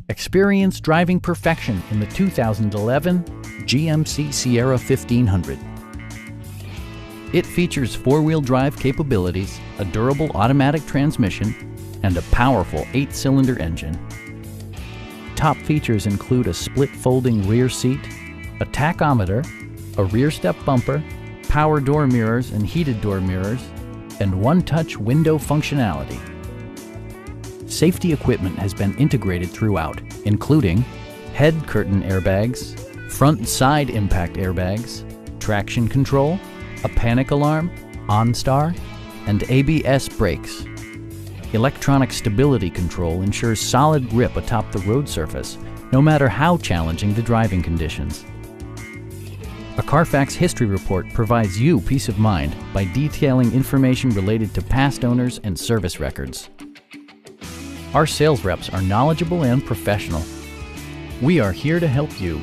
Experience driving perfection in the 2011 GMC Sierra 1500. It features four-wheel drive capabilities, a durable automatic transmission, and a powerful 8-cylinder engine. Top features include a split folding rear seat, a tachometer, a rear step bumper, power door mirrors and heated door mirrors, and one-touch window functionality. Safety equipment has been integrated throughout, including head curtain airbags, front and side impact airbags, traction control, a panic alarm, OnStar, and ABS brakes. Electronic stability control ensures solid grip atop the road surface, no matter how challenging the driving conditions. A Carfax history report provides you peace of mind by detailing information related to past owners and service records. Our sales reps are knowledgeable and professional. We are here to help you.